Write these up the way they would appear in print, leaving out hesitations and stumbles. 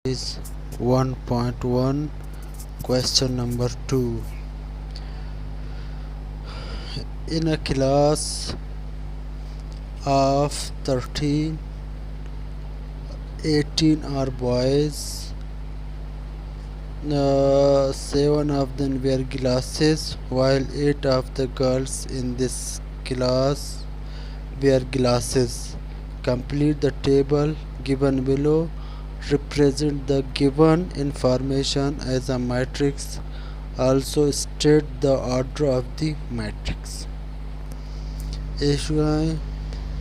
is 1.1 question number 2. In a class of 13, 18 are boys, 7 of them wear glasses, while 8 of the girls in this class wear glasses. Complete the table given below. Represent the given information as a matrix. Also state the order of the matrix.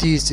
30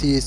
30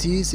30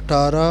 18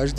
8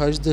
8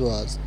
12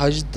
8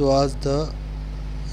12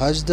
8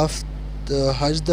8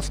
7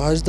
8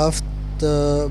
7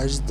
8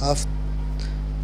7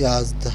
11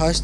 8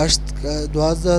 8 12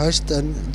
8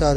4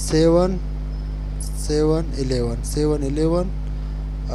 7 7 11 7 11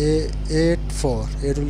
8 4 8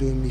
2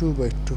2/2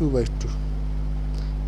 2/2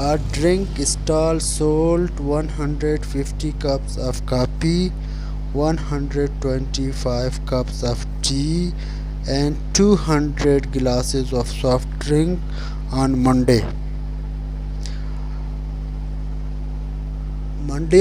a drink stall sold 150 cups of coffee, 125 cups of tea and 200 glasses of soft drink on Monday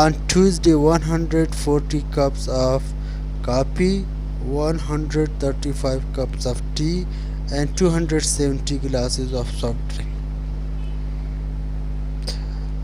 On Tuesday 140 cups of coffee, 135 cups of tea and 270 glasses of soft drink.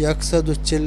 140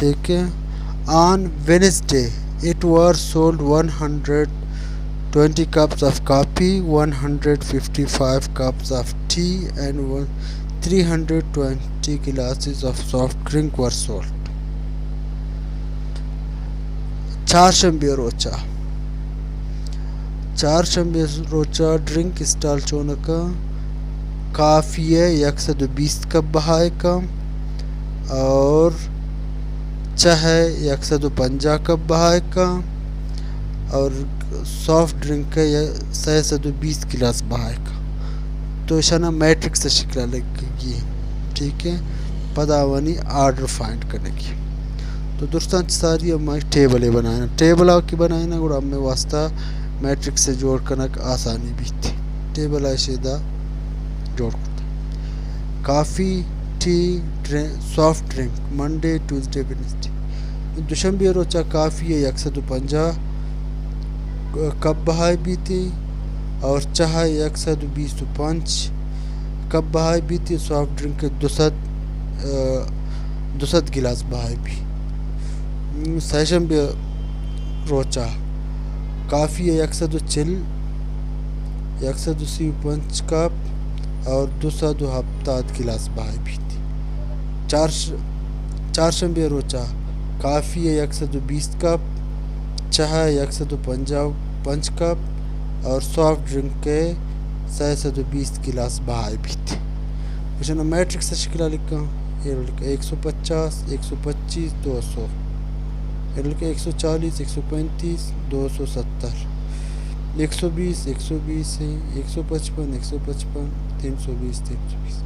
ٹھیک ہے. On Wednesday it was sold 120 cups of coffee, 155 cups of tea and 320 glasses of soft drink were sold. چهارشنبه روچا drink stall چونکا coffee 120 cup بہائے کا اور چائے 150 cup بہائے کا اور سافٹ ڈرنک 620 گلاس بہائے کا. تو شنا میٹرکس شکل لگی. ٹھیک ہے. پداوانی آرڈر فائنڈ کرنے کی. تو دوستان ساری ہم ٹیبل بنائیں. ٹیبل کی بنائیں اور ہمیں واسطہ میٹرکس سے جوڑ کرنا آسانی بھی تھی. ٹیبل شیدہ جوڑ کرتا. Coffee tea soft drink Monday Tuesday Wednesday. دوشنبے روچا کافی 150 کپ بہائے بھی تھی اور چائے 125 کپ بہائے بھی تھی. سافٹ ڈرنک 200 گلاس بہائے بھی. سیشنبے روچا کافی 140 کپ اور 270 گلاس بہائے بھی تھی. چہارشنبے روچا کافی 120 کپ چائے 155 کپ اور سافٹ ڈرنک 620 گلاس بہائے بھی تھی. اس نے میٹرکس شکل لکھا 150 125 200 140 135 270 120 120 155 155 320 320.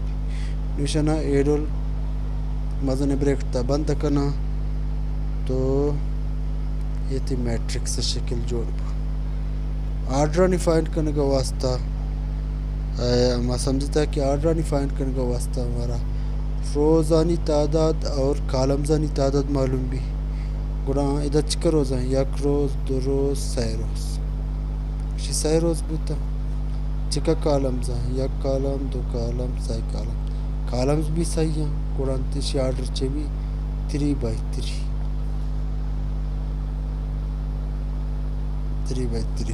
نشانہ ایڈول مزن بریک تھا بند کرنا. تو یہ تھی میٹرکس شکل جوڑ. آرڈر نہیں فائنڈ کرنے کا واسطہ ہم سمجھتا ہے کہ آرڈر نہیں فائنڈ کرنے کا واسطہ ہمارا روزانی تعداد اور کالمزانی تعداد معلوم بھی. گڑا ادھر چکر روز ہیں. یک روز دو روز سہ روز سہ روز بوتا. چکا کالمز ہیں. یک کالم دو کالم سہ کالم. کالمز بھی صحیح ہیں. گڑا تیشی آرڈر چے بھی 3x3 3x3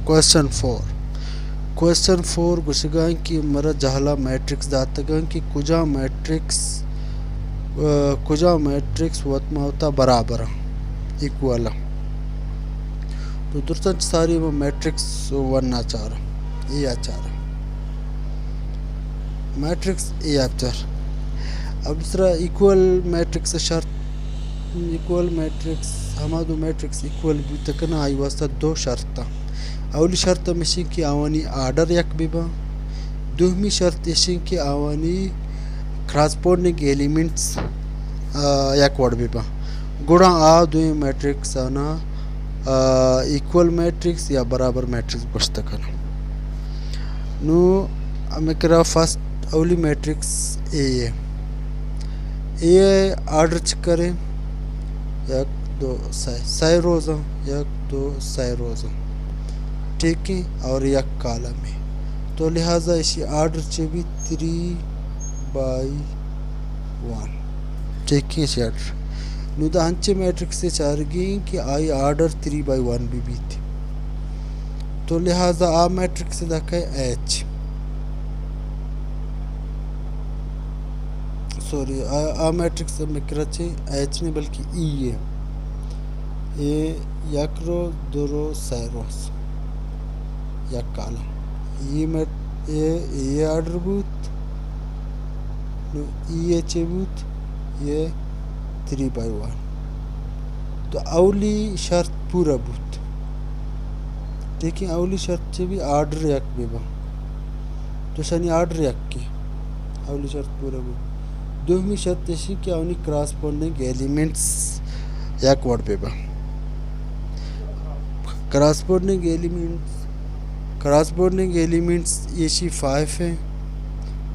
Question 4 گوشگان کی مرا جہلا میٹرکس داتگان کی کجا میٹرکس وطمہ ہوتا برابر ایکوالا. تو درستان ساری وہ میٹرکس وننا چاہ رہا اے آچارہ میٹرکس اے آچار. اب دوسرا ایکوال میٹرکس شرط. ایکوال میٹرکس ہمادو میٹرکس ایکوال بھی تکنا آئی واسطہ دو شرطہ. اولی شرط مشین کی آوانی آرڈر یک بیبا. دومی شرط اشین کی آوانی کراسپورڈنگ ایلیمنٹس یک وڑ بیبا. گوڑا آ دوی میٹرکس آنا ایکوال میٹرکس یا برابر میٹرکس بشتکنا. نو ہمیں کرا فرسٹ اولی میٹرکس اے ہے. اے آرڈر چکرے یک دو سہ روزہ یک دو سہ روزہ. ٹھیک ہے. اور یک کالم ہے. تو لہٰذا اسی آرڈر چے بھی 3/1. ٹھیک ہے. اسی آرڈر نو دا ہنچے میٹرکس سے چاہ گئی کہ آئی آرڈر 3/1 بھی تھی. تو لہٰذا آ میٹرکس سے دکھا ہے ایچ. سوری آ میٹرکس میں کراچے ایچ نہیں بلکہ ای ہے. اے یک روز دو روز سہ روز یک کالم. یہ آرڈر بوت ای ایچ بوت یہ 3/1. تو اولی شرط پورا بوت. ٹھیک ہے. اولی شرط سے بھی آرڈر یک بیبا. تو شانی آرڈر یک کی اولی شرط پورا بوت. دومی شرط اسی کہ اونی کراسپورڈنگ ایلیمنٹس یک وڑ بیبا. کراسپورڈنگ ایلیمنٹس یہ 5 ہیں.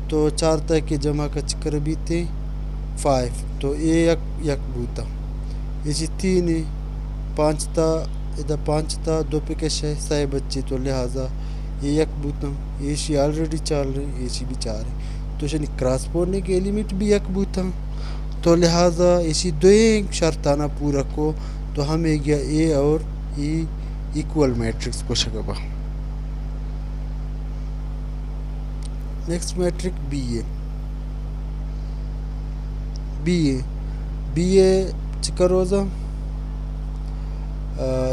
تو 4 تک کے جمع کا چکر بھی تھے 5. تو یہ یک بوتا. یہ 3 ہے. 5 تا ادھر 5 تا 2 پہ کے 6 بچی. تو لہٰذا یہ یک بوتا یہ شی آلریڈی چال رہے یہ شی بھی چار ہے تو شنی کراسپونڈنگ ایلیمنٹ بھی یک بوتا تو لہٰذا اسی دوئیں شرطانہ پورا کو تو ہمیں گیا اے اور ای ایکول میٹرکس کو شگبا. Next matrix B A B A چکا روزہ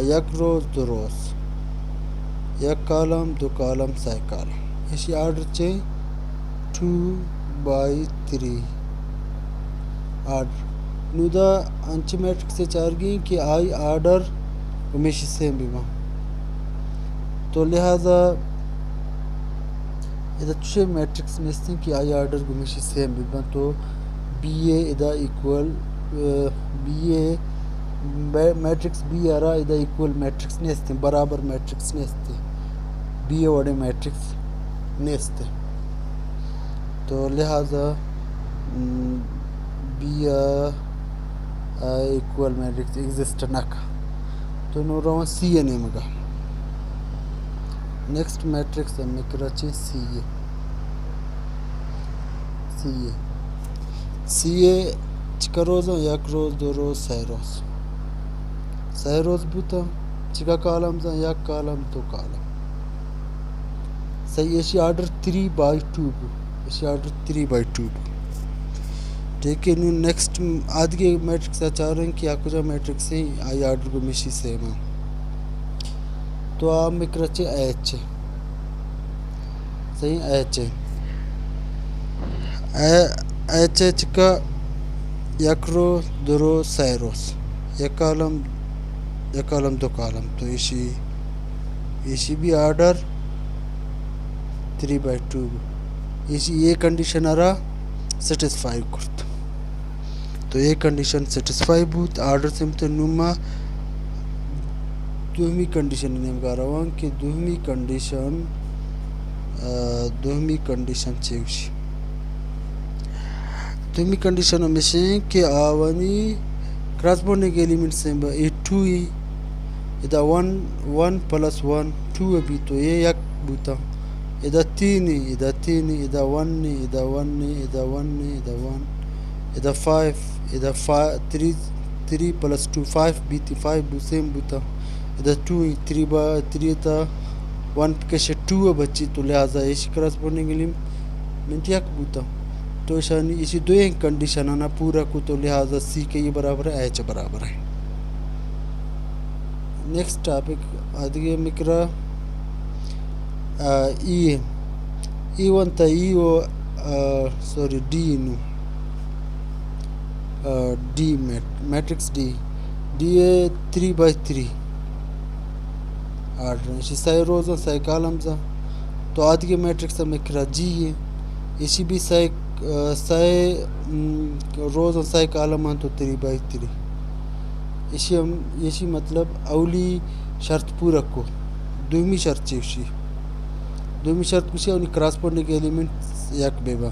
یک روز دو روز یک کالم دو کالم سہ کالم اسی آرڈر چے 2/3 آرڈر نو دا انچ میٹرک سے چار گئی کہ آئی آرڈر ہمیشہ سیم بھی تو لہذا اذا تشے میٹرکس میں استیں کہ آئی آرڈر ہمیشہ سیم بھی تو بی اے ادا equal B A matrix B آرا ادا ایکول میٹرکس نیستیں برابر میٹرکس نیستیں بی اے وڑے میٹرکس نیستیں تو لہذا بی ایکول میٹرکس ایگزسٹ نکا تو نو روان سی اے نیمگا. نیکسٹ میٹرکس ہم کراچے سی اے چکا روز یک روز دو روز سہ روز بوتا چکا کالم زن یک کالم دو کالم صحیح اسی آرڈر 3/2 بو اسی آرڈر 3/2 بو ٹھیک ہے. نیکسٹ آدھگے میٹرکس چاہ رہے ہیں کہ آپ کجا میٹرکس ہیں آئی آرڈر کو میشی سیم ہے تو آپ میں کراچے ایچ صحیح ایچ چکا یک روز دو روز سہ روز یک کالم دو کالم تو اسی بھی آرڈر 3/2 اسی یہ کنڈیشن آرہ سیٹسفائی کرتا تو یہ کنڈیشن سیٹسفائی بود آرڈر سمت نوما دوہمی کنڈیشن نیم گا رہا ہوں کہ دوہمی کنڈیشن چیوشی دوہمی کنڈیشن ہمیشہ کہ آوانی کراسپونڈنگ ایلیمنٹ سے A2 ہی ادا 1 + 1 2 ابھی تو یہ یک بوتا ادا 3 ادا 1 ادا 1 ادا 5 ادا 3 + 2 5 بیتی 5 بو سیم بوتا ادا 2 3 تا 1 کش 2 بچی تو لہذا اسی کراسپونڈنگ ایلیمنٹ یک بوتا تو شانی اسی دو ایک کنڈیشن آنا پورا کو تو لہذا سی کے یہ برابر ہے ایچ برابر ہے. نیکسٹ ٹاپک آدھگے مکرا ای ون تا ای او سوری ڈی نو D matrix D A 3/3 order اسی سہ روزہ سہ کالم زا تو آدھگے میٹرکس مکرا جی ہے اسی بھی سہ روز سہ کالم تو 3/3 اسی مطلب اولی شرط پورا کو دومی شرط چیوشی دومی شرط کشی اونی کراسپونڈنگ ایلیمنٹ یک بیبا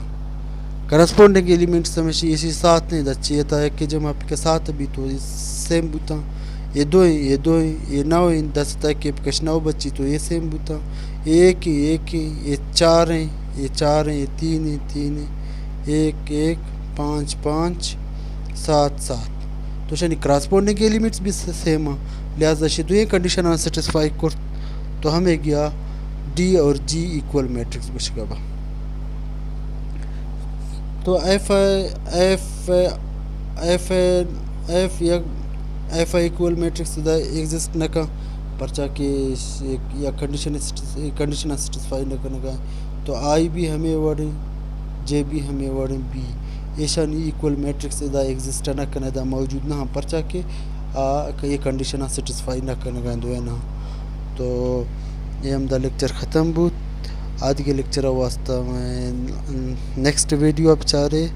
کراسپونڈنگ ایلیمنٹ سمجھی اسی ساتھ نہیں دا چیئے تھا ایک کے جمع کے ساتھ بھی تو سیم بوتا یہ دو ہیں یہ 9 ہیں 10 تک کے کش 9 بچی تو یہ سیم بوتا ایک یہ 4 ہیں یہ 3 ہیں 1 5 5 7 تو شانی کراسپونڈنگ ایلیمنٹس بھی سیم ہیں لہذا شی دو یہ کنڈیشن سیٹسفائی کر تو ہمیں گیا ڈی اور جی ایکول میٹرکس بشکبہ تو ایف ایکول میٹرکس دا ایگزسٹ نکا پرچا کہ یا کنڈیشن سیٹسفائی نکا تو آئی بھی ہمیں وڑیں جے بھی ہمیں وڑیں بی ایشان ایکول میٹرکس دا ایگزسٹ نکا دا موجود نہ پرچا کہ یہ کنڈیشن سیٹسفائی نکا دو ہے نا تو یہ ہم دا لیکچر ختم بود آدھ کے لیکچر واسطہ میں نیکسٹ ویڈیو آپ چاہ رہے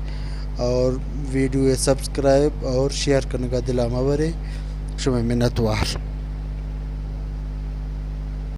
اور ویڈیو سبسکرائب اور شیئر کرنے کا دل ہمارے شمع منتوار.